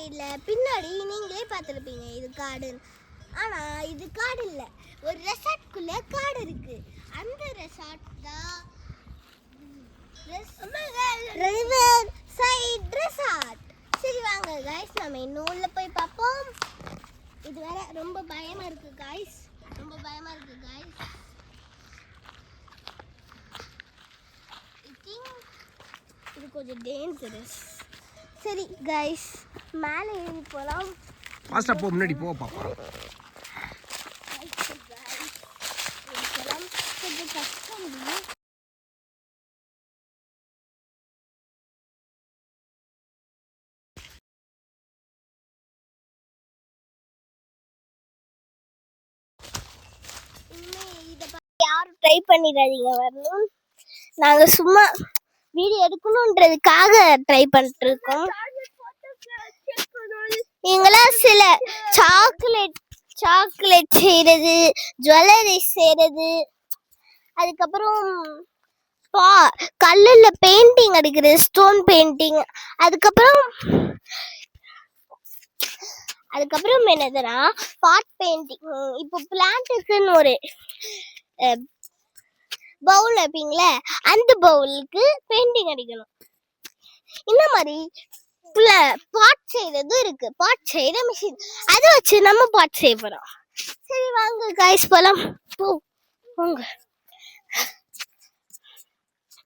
சைடுல பின்னாடி நீங்களே பார்த்துருப்பீங்க இது காடுன்னு. ஆனா இது காடு இல்லை, ஒரு ரெசார்ட்குள்ள காடு இருக்கு. அந்த ரெசார்ட் தான் ரிவர் சைடு ரெசார்ட். சரி வாங்க गाइस, நம்ம இன்னும் உள்ள போய் பார்ப்போம். இது வேற ரொம்ப பயமா இருக்கு गाइस, ரொம்ப பயமா இருக்கு गाइस. இது கொஞ்சம் டேஞ்சரஸ். சரி गाइस, மேலே ஏறி போலாம். ஃபாஸ்டா போ, முன்னாடி போ பாப்பா. கொஞ்சம் கஷ்டம். யாரும் ட்ரை பண்ணிடாதீங்க வரணும். நாங்க சும்மா வீடியோ எடுக்கணுன்றதுக்காக ட்ரை பண்ணிட்டு இருக்கோம். நீங்களாம் சில சாக்லேட் செய்யறது, ஜுவல்லரி செய்யறது, அதுக்கப்புறம் கல்லுல பெயிண்டிங் அடிக்கிறது, ஸ்டோன் பெயிண்டிங், அதுக்கப்புறம் என்னதுன்னா பாட் பெயிண்டிங். இப்போ பிளான்ட்டுக்குன்னு ஒரு பவுல் வைப்பீங்களே, அந்த பவுலுக்கு பெயிண்டிங் அடிக்கணும். இந்த மாதிரி பாட் செய்யறது இருக்கு, பாட் செய்யற மிஷின். அதை வச்சு நம்ம பாட் செய்ய போறோம். சரி வாங்க गाइस போலாம். போங்க.